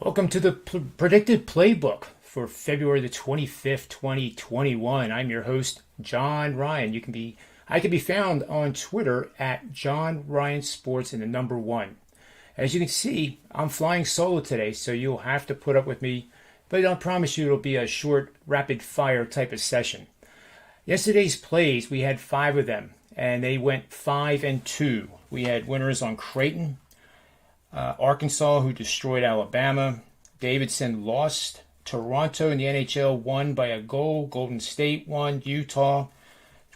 Welcome to the Predictive Playbook for February the 25th, 2021. I'm your host, John Ryan. I can be found on Twitter at John Ryan Sports and the number 1. As you can see, I'm flying solo today, so you'll have to put up with me, but I promise you it'll be a short, rapid fire type of session. Yesterday's plays, we had 5 of them, and they went 5 and 2. We had winners on Creighton, Arkansas, who destroyed Alabama. Davidson lost. Toronto in the NHL won by a goal. Golden State won. Utah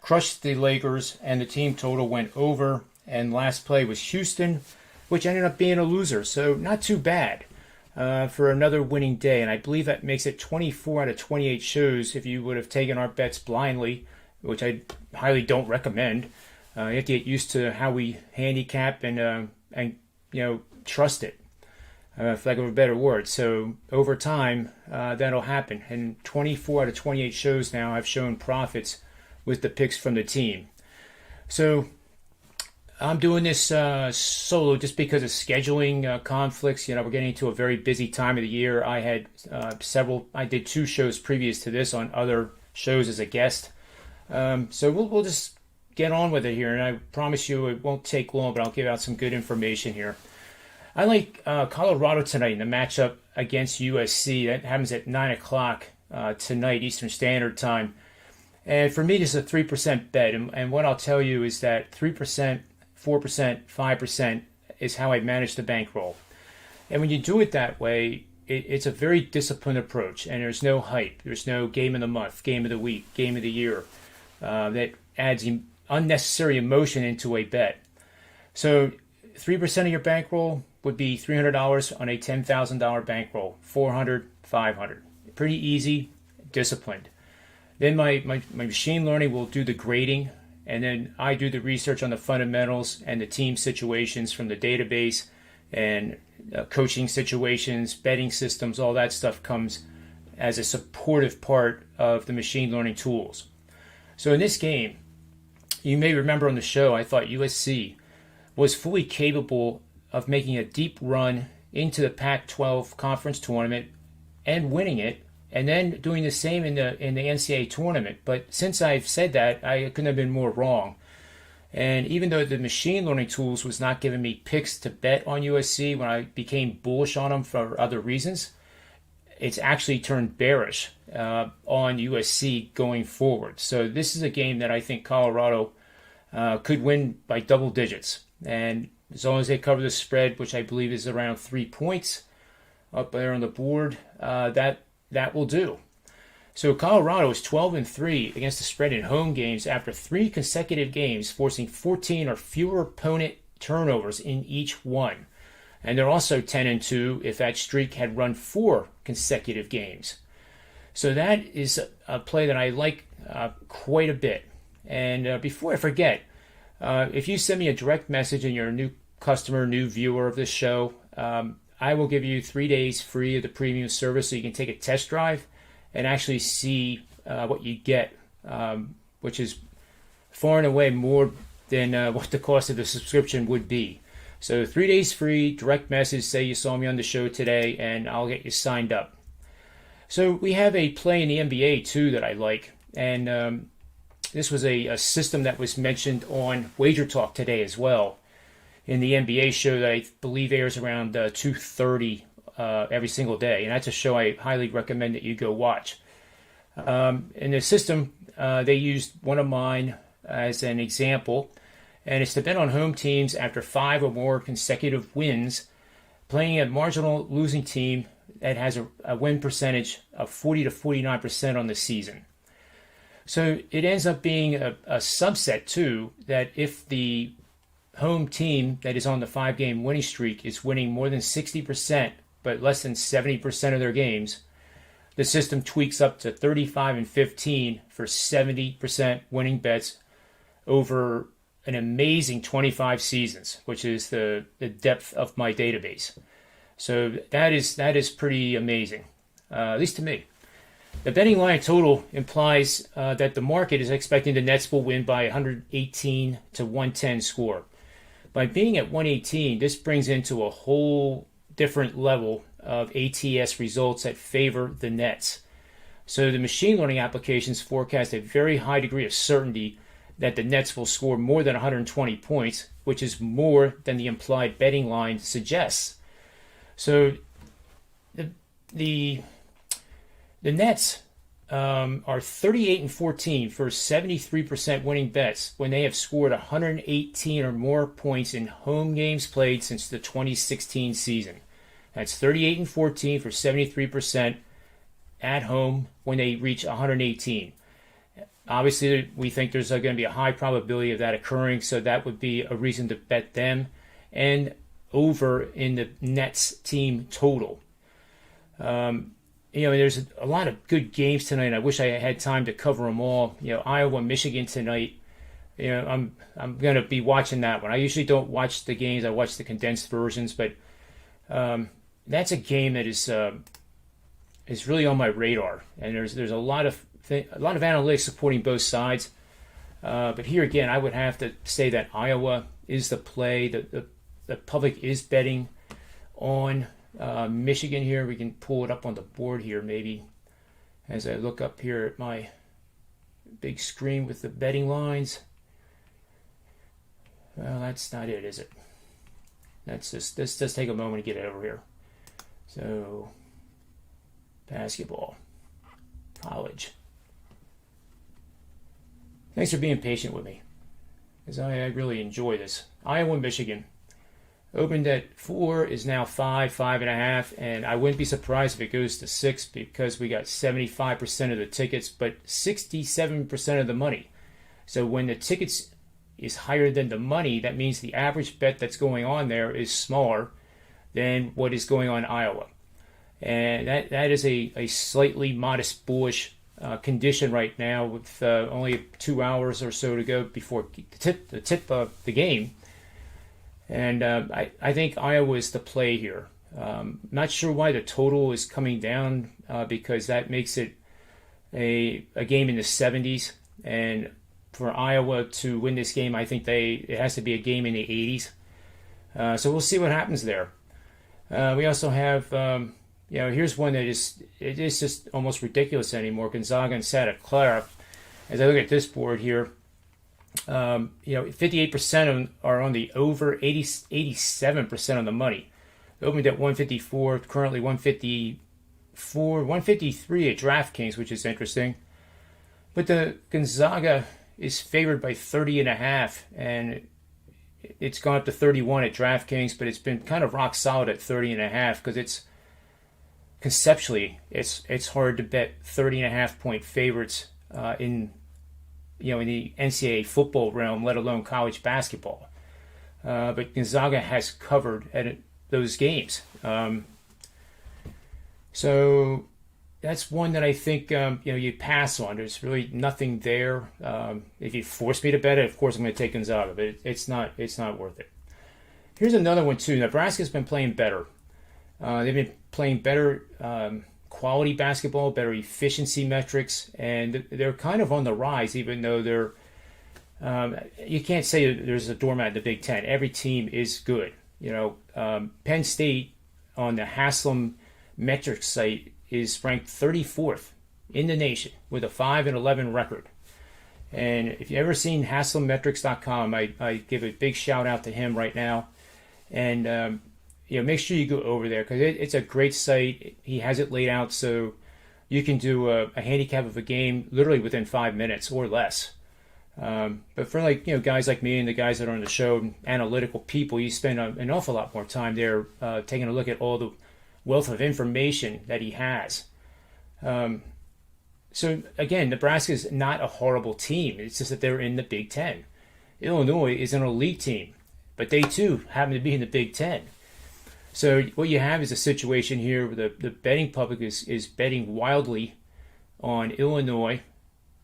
crushed the Lakers, and the team total went over. And last play was Houston, which ended up being a loser. So not too bad for another winning day. And I believe that makes it 24 out of 28 shows if you would have taken our bets blindly, which I highly don't recommend. You have to get used to how we handicap and trust it, for lack of a better word. So over time, that'll happen. And 24 out of 28 shows now I've shown profits with the picks from the team. So I'm doing this solo just because of scheduling conflicts. We're getting into a very busy time of the year. I had I did 2 shows previous to this on other shows as a guest. So we'll just get on with it here. And I promise you it won't take long, but I'll give out some good information here. I like Colorado tonight in the matchup against USC. That happens at 9 o'clock tonight, Eastern Standard Time. And for me, this is a 3% bet. And what I'll tell you is that 3%, 4%, 5% is how I manage the bankroll. And when you do it that way, it's a very disciplined approach. And there's no hype. There's no game of the month, game of the week, game of the year that adds unnecessary emotion into a bet. So 3% of your bankroll would be $300 on a $10,000 bankroll, $400, $500. Pretty easy, disciplined. Then my machine learning will do the grading, and then I do the research on the fundamentals and the team situations from the database and coaching situations, betting systems, all that stuff comes as a supportive part of the machine learning tools. So in this game, you may remember on the show, I thought USC was fully capable of making a deep run into the Pac-12 conference tournament and winning it, and then doing the same in the NCAA tournament. But since I've said that, I couldn't have been more wrong. And even though the machine learning tools was not giving me picks to bet on USC when I became bullish on them for other reasons, it's actually turned bearish on USC going forward. So this is a game that I think Colorado could win by double digits. And as long as they cover the spread, which I believe is around 3 points up there on the board, that will do. So Colorado is 12-3 against the spread in home games after 3 consecutive games, forcing 14 or fewer opponent turnovers in each one. And they're also 10-2 if that streak had run 4 consecutive games. So that is a play that I like quite a bit. And before I forget, if you send me a direct message and you're a new customer, new viewer of this show, I will give you 3 days free of the premium service so you can take a test drive and actually see what you get, which is far and away more than what the cost of the subscription would be. So 3 days free, direct message, say you saw me on the show today, and I'll get you signed up. So we have a play in the NBA too that I like, and this was a system that was mentioned on Wager Talk today as well in the NBA show that I believe airs around 2:30 every single day. And that's a show I highly recommend that you go watch. In the system, they used one of mine as an example, and it's to bet on home teams after 5 or more consecutive wins, playing a marginal losing team that has a win percentage of 40 to 49% on the season. So it ends up being a subset, too, that if the home team that is on the 5-game winning streak is winning more than 60%, but less than 70% of their games, the system tweaks up to 35-15 for 70% winning bets over an amazing 25 seasons, which is the depth of my database. So that is pretty amazing, at least to me. The betting line total implies that the market is expecting the Nets will win by 118 to 110 score. By being at 118, this brings into a whole different level of ATS results that favor the Nets. So the machine learning applications forecast a very high degree of certainty that the Nets will score more than 120 points, which is more than the implied betting line suggests. So the Nets are 38-14 for 73% winning bets when they have scored 118 or more points in home games played since the 2016 season. That's 38-14 for 73% at home when they reach 118. Obviously, we think there's going to be a high probability of that occurring, so that would be a reason to bet them and over in the Nets team total. There's a lot of good games tonight. I wish I had time to cover them all. Iowa, Michigan tonight. I'm going to be watching that one. I usually don't watch the games. I watch the condensed versions, but that's a game that is really on my radar. And there's a lot of analytics supporting both sides. But here again, I would have to say that Iowa is the play. The public is betting on Michigan here. We can pull it up on the board here maybe as I look up here at my big screen with the betting lines. Well, that's not it, is it? Let's just take a moment to get it over here. So, basketball, college. Thanks for being patient with me, because I really enjoy this. Iowa, Michigan. Opened at 4, is now 5, 5.5, and I wouldn't be surprised if it goes to 6 because we got 75% of the tickets, but 67% of the money. So when the tickets is higher than the money, that means the average bet that's going on there is smaller than what is going on in Iowa. And that is a slightly modest bullish condition right now with only 2 hours or so to go before the tip of the game. And I think Iowa is the play here. Not sure why the total is coming down because that makes it a game in the 70s. And for Iowa to win this game, I think it has to be a game in the 80s. So we'll see what happens there. We also have, here's one that is just almost ridiculous anymore. Gonzaga and Santa Clara. As I look at this board here, 58% of them are on the over, 87% on the money. It opened at 154, currently 154, 153 at DraftKings, which is interesting. But the Gonzaga is favored by 30.5, and it's gone up to 31 at DraftKings, but it's been kind of rock solid at 30.5 because it's conceptually it's hard to bet 30.5 point favorites in the NCAA football realm, let alone college basketball. But Gonzaga has covered at those games. So that's one that I think you pass on. There's really nothing there. If you force me to bet it, of course I'm going to take Gonzaga, but it's not worth it. Here's another one too. Nebraska's been playing better. They've been playing better quality basketball, better efficiency metrics, and they're kind of on the rise, even though they're you can't say there's a doormat in the Big Ten. Every team is good. Penn State on the Haslam metrics site is ranked 34th in the nation with a 5-11 record. And if you've ever seen HaslamMetrics.com, I give a big shout out to him right now. And make sure you go over there because it's a great site. He has it laid out so you can do a handicap of a game literally within 5 minutes or less. But for guys like me and the guys that are on the show, analytical people, you spend an awful lot more time there taking a look at all the wealth of information that he has. So again, Nebraska is not a horrible team. It's just that they're in the Big Ten. Illinois is an elite team, but they too happen to be in the Big Ten. So what you have is a situation here where the betting public is betting wildly on Illinois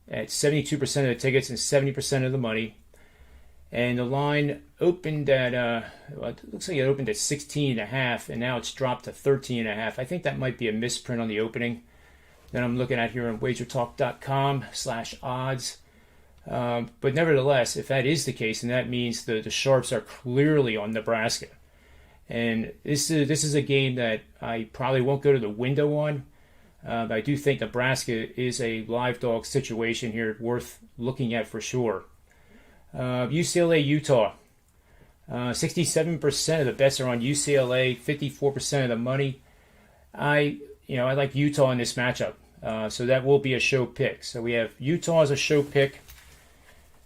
at 72% of the tickets and 70% of the money. And the line opened at, it looks like it opened at 16.5, and now it's dropped to 13.5. I think that might be a misprint on the opening that I'm looking at here on wagertalk.com/odds. But nevertheless, if that is the case, then that means the sharps are clearly on Nebraska. And this is a game that I probably won't go to the window on. But I do think Nebraska is a live dog situation here, worth looking at for sure. UCLA, Utah. 67% of the bets are on UCLA, 54% of the money. I like Utah in this matchup, so that will be a show pick. So we have Utah as a show pick.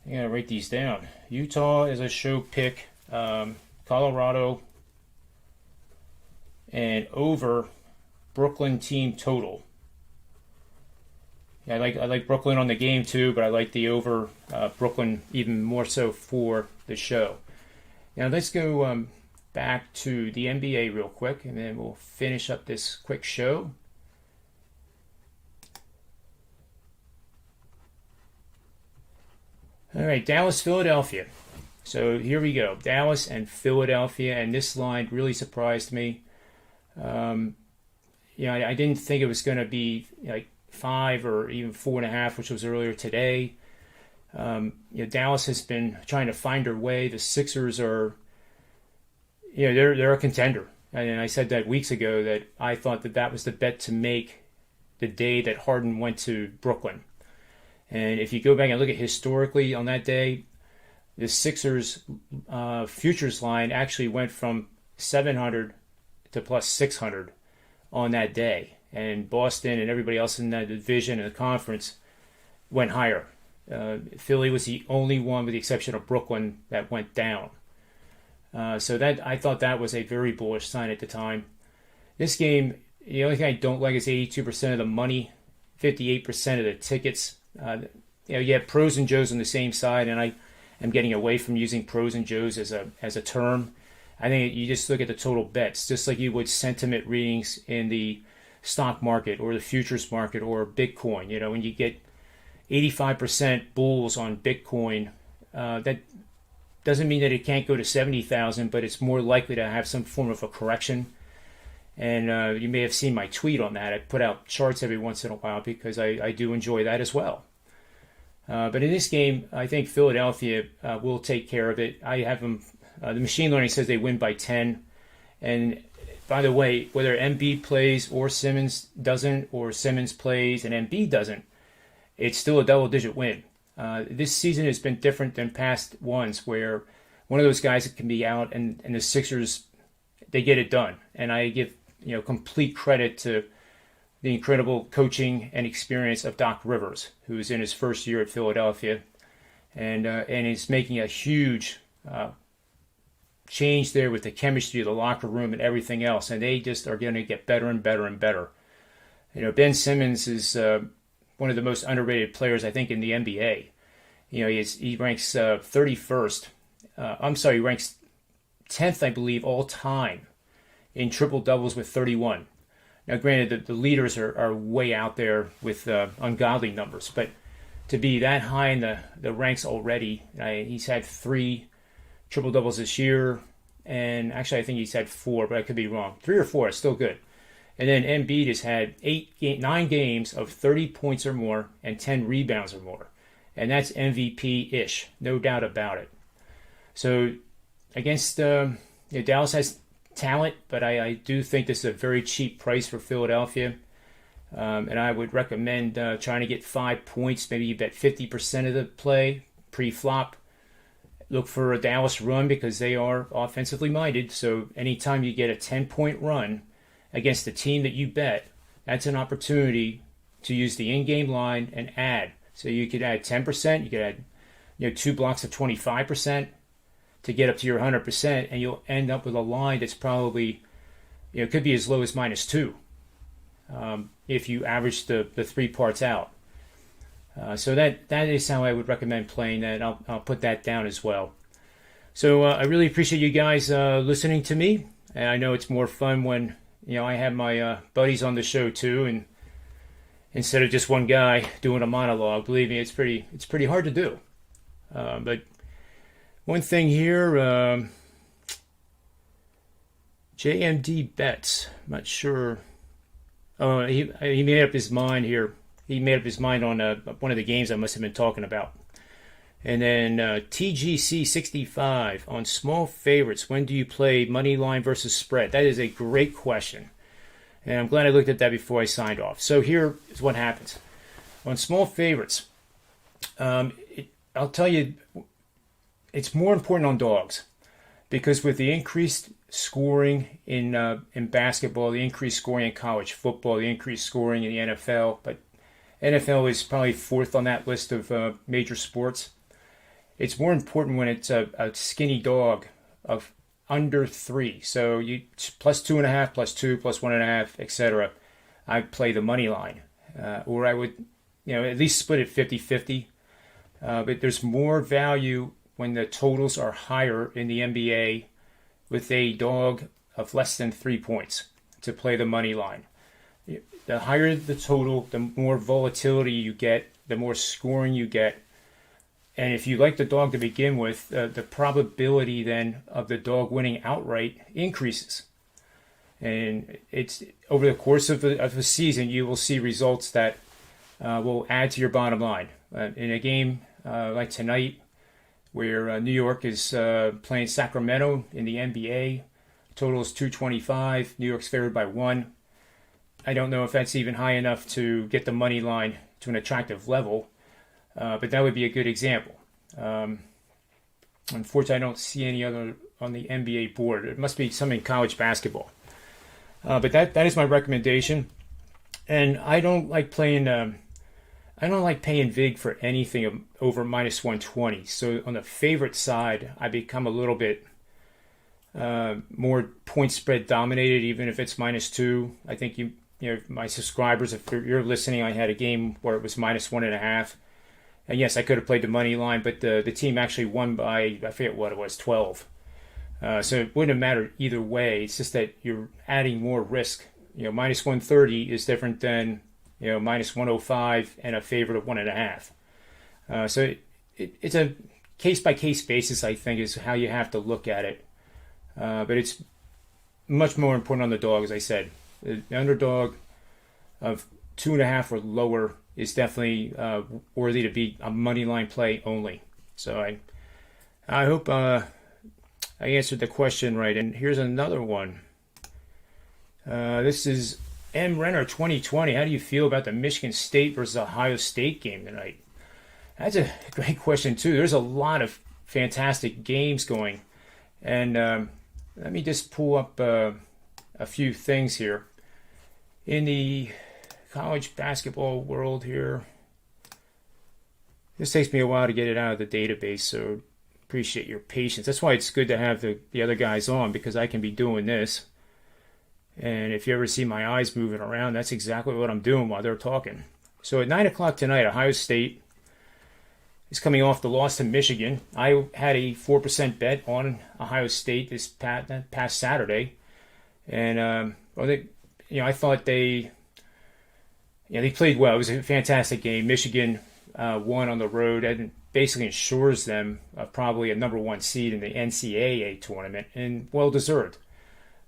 I'm gonna write these down. Utah is a show pick. Colorado and over Brooklyn team total. Yeah, I like Brooklyn on the game too, but I like the over Brooklyn even more so for the show. Now let's go back to the NBA real quick, and then we'll finish up this quick show. All right, Dallas, Philadelphia. So here we go, Dallas and Philadelphia, and this line really surprised me. I didn't think it was going to be like 5 or even 4.5, which was earlier today. Dallas has been trying to find their way. The Sixers are, they're a contender. And I said that weeks ago that I thought that was the bet to make the day that Harden went to Brooklyn. And if you go back and look at historically on that day, the Sixers futures line actually went from 700 to plus 600 on that day. And Boston and everybody else in that division and the conference went higher. Philly was the only one, with the exception of Brooklyn, that went down. So that I thought that was a very bullish sign at the time. This game, the only thing I don't like is 82% of the money, 58% of the tickets. You have pros and Joes on the same side, and I am getting away from using pros and Joes as a term. I think you just look at the total bets, just like you would sentiment readings in the stock market or the futures market or Bitcoin. When you get 85% bulls on Bitcoin, that doesn't mean that it can't go to 70,000, but it's more likely to have some form of a correction. And you may have seen my tweet on that. I put out charts every once in a while because I do enjoy that as well. But in this game, I think Philadelphia will take care of it. I have them. The machine learning says they win by 10. And by the way, whether Embiid plays or Simmons doesn't, or Simmons plays and Embiid doesn't, it's still a double-digit win. This season has been different than past ones where one of those guys can be out and the Sixers, they get it done. And I give complete credit to the incredible coaching and experience of Doc Rivers, who is in his first year at Philadelphia, and is making a huge change there with the chemistry of the locker room and everything else. And they just are going to get better and better and better. Ben Simmons is one of the most underrated players, I think, in the NBA. He ranks 31st. He ranks 10th, I believe, all time in triple doubles with 31. Now, granted, the leaders are way out there with ungodly numbers, but to be that high in the ranks already, he's had 3 triple doubles this year, and actually I think he's had 4, but I could be wrong. 3 or 4 is still good. And then Embiid has had 9 games of 30 points or more and 10 rebounds or more, and that's MVP-ish, no doubt about it. So against Dallas has talent, but I do think this is a very cheap price for Philadelphia. And I would recommend trying to get 5 points. Maybe you bet 50% of the play pre-flop. Look for a Dallas run because they are offensively minded. So anytime you get a 10-point run against the team that you bet, that's an opportunity to use the in-game line and add. So you could add 10%. You could add 2 blocks of 25%. To get up to your 100%, and you'll end up with a line that's probably, it could be as low as -2 if you average the 3 parts out. So that is how I would recommend playing that. I'll put that down as well. So I really appreciate you guys listening to me, and I know it's more fun when I have my buddies on the show too, and instead of just one guy doing a monologue. Believe me, it's pretty hard to do, but. One thing here, JMD Bets, I'm not sure. Oh, he made up his mind here. He made up his mind on one of the games I must have been talking about. And then TGC65 on small favorites. When do you play money line versus spread? That is a great question. And I'm glad I looked at that before I signed off. So here is what happens. On small favorites, I'll tell you, it's more important on dogs. Because with the increased scoring in basketball, the increased scoring in college football, the increased scoring in the NFL, but NFL is probably fourth on that list of major sports. It's more important when it's a skinny dog of under 3. So you plus 2.5, plus 2, plus 1.5, etc. I play the money line, or I would, at least split it 50-50. But there's more value when the totals are higher in the NBA with a dog of less than 3 points to play the money line. The higher the total, the more volatility you get, the more scoring you get. And if you like the dog to begin with, the probability then of the dog winning outright increases. And it's over the course of the season, you will see results that will add to your bottom line. In a game like tonight, where New York is playing Sacramento in the NBA, total is 225. New York's favored by 1. I don't know if that's even high enough to get the money line to an attractive level. But that would be a good example. Unfortunately, I don't see any other on the NBA board. It must be some in college basketball. But that is my recommendation. And I don't like playing. I don't like paying vig for anything over minus 120. So on the favorite side, I become a little bit more point spread dominated, even if it's minus 2. I think my subscribers, if you're listening, I had a game where it was minus 1.5. And yes, I could have played the money line, but the team actually won by, I forget what it was, 12. So it wouldn't have mattered either way. It's just that you're adding more risk. Minus 130 is different than, minus 105 and a favorite of 1.5. So it's a case-by-case basis, I think, is how you have to look at it. But it's much more important on the dog, as I said. The underdog of 2.5 or lower is definitely worthy to be a money line play only. So I hope I answered the question right. And here's another one. This is M. Renner 2020. How do you feel about the Michigan State versus Ohio State game tonight? That's a great question too. There's a lot of fantastic games going. And let me just pull up a few things here. In the college basketball world here. This takes me a while to get it out of the database, so appreciate your patience. That's why it's good to have the other guys on, because I can be doing this. And if you ever see my eyes moving around, that's exactly what I'm doing while they're talking. So at 9 o'clock tonight, Ohio State is coming off the loss to Michigan. I had a 4% bet on Ohio State this past Saturday. And I thought they played well. It was a fantastic game. Michigan won on the road and basically ensures them probably a number 1 seed in the NCAA tournament, and well-deserved.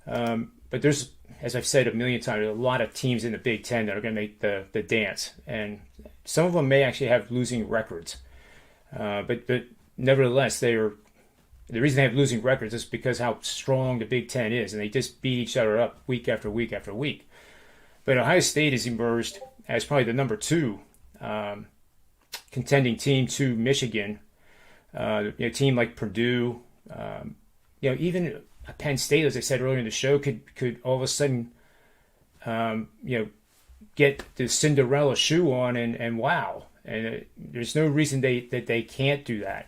But there's, as I've said a million times, a lot of teams in the Big Ten that are going to make the dance. And some of them may actually have losing records. But nevertheless, the reason they have losing records is because how strong the Big Ten is, and they just beat each other up week after week after week. But Ohio State has emerged as probably the number 2 contending team to Michigan. A team like Purdue, even Penn State, as I said earlier in the show, could all of a sudden, get the Cinderella shoe on and wow. And there's no reason that they can't do that.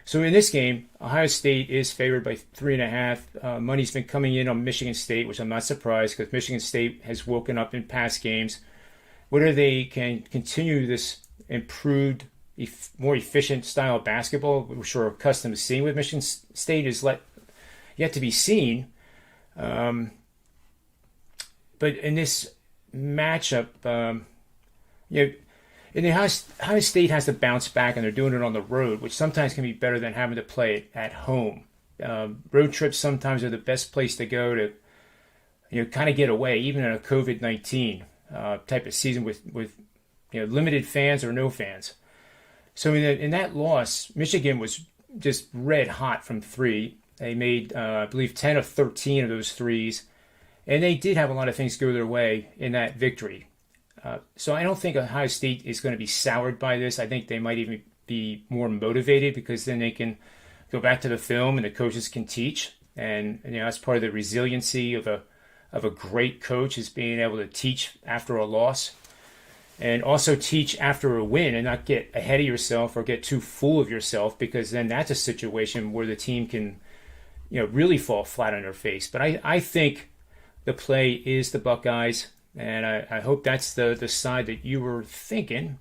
So in this game, Ohio State is favored by 3.5. Money's been coming in on Michigan State, which I'm not surprised, because Michigan State has woken up in past games. Whether they can continue this improved, more efficient style of basketball, which we're accustomed to seeing with Michigan State, is yet to be seen. But in this matchup, and Ohio State has to bounce back, and they're doing it on the road, which sometimes can be better than having to play it at home. Road trips sometimes are the best place to go to, kind of get away, even in a COVID-19 type of season with limited fans or no fans. So in that loss, Michigan was just red hot from three. They made, I believe, 10 of 13 of those threes. And they did have a lot of things go their way in that victory. So I don't think Ohio State is going to be soured by this. I think they might even be more motivated because then they can go back to the film and the coaches can teach. And that's part of the resiliency of a great coach is being able to teach after a loss. And also teach after a win and not get ahead of yourself or get too full of yourself, because then that's a situation where the team can, really fall flat on their face. But I think the play is the Buckeyes, and I hope that's the side that you were thinking.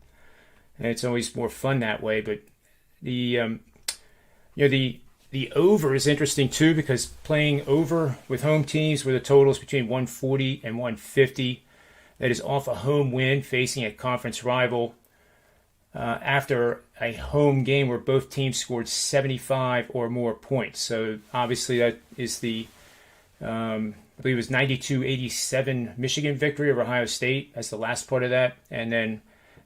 And it's always more fun that way. But the over is interesting too, because playing over with home teams where the total is between 140 and 150. That is off a home win facing a conference rival after a home game where both teams scored 75 or more points. So obviously that is the, I believe it was 92-87 Michigan victory over Ohio State. That's the last part of that. And then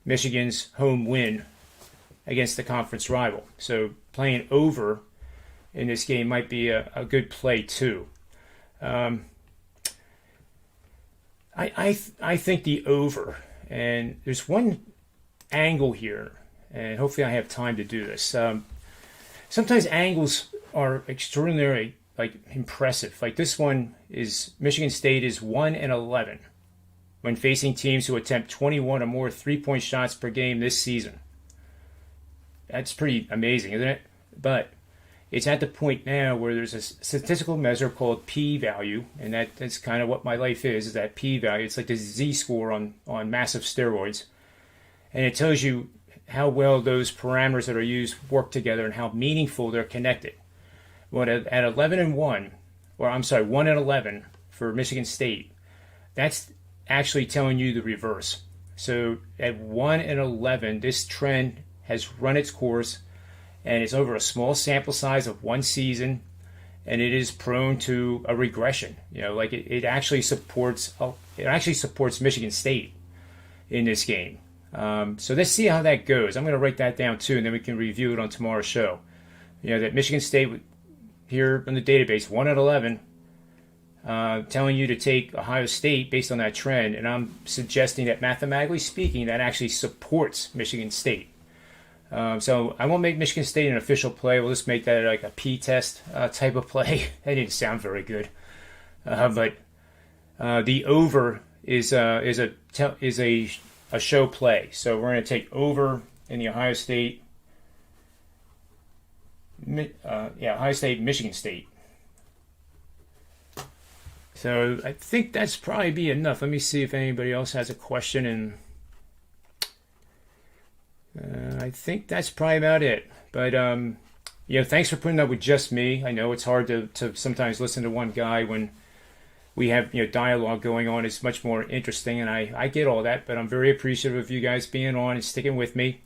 Michigan's home win against the conference rival. So playing over in this game might be a good play too. I think the over, and there's one angle here, and hopefully I have time to do this. Sometimes angles are extraordinarily impressive. Like this one is Michigan State is 1-11 when facing teams who attempt 21 or more 3-point shots per game this season. That's pretty amazing, isn't it? But it's at the point now where there's a statistical measure called p-value, and that's kind of what my life is that p-value. It's like the z-score on massive steroids. And it tells you how well those parameters that are used work together and how meaningful they're connected. Well, at 11-1, or I'm sorry, 1-11 for Michigan State, that's actually telling you the reverse. So at 1-11, this trend has run its course, and it's over a small sample size of one season, and it is prone to a regression. It actually supports Michigan State in this game. So let's see how that goes. I'm going to write that down too, and then we can review it on tomorrow's show. That Michigan State here in the database 1-11, telling you to take Ohio State based on that trend, and I'm suggesting that mathematically speaking, that actually supports Michigan State. So I won't make Michigan State an official play. We'll just make that like a P-test type of play. That didn't sound very good, but the over is a show play. So we're going to take over in the Ohio State, Michigan State. So I think that's probably be enough. Let me see if anybody else has a question and. I think that's probably about it. But, thanks for putting up with just me. I know it's hard to sometimes listen to one guy when we have, dialogue going on. It's much more interesting, and I get all that. But I'm very appreciative of you guys being on and sticking with me.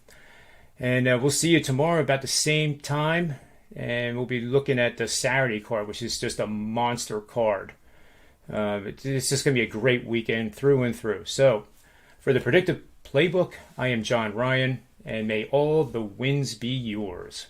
And we'll see you tomorrow about the same time. And we'll be looking at the Saturday card, which is just a monster card. It's just going to be a great weekend through and through. So, for the Predictive Playbook, I am John Ryan. And may all the wins be yours.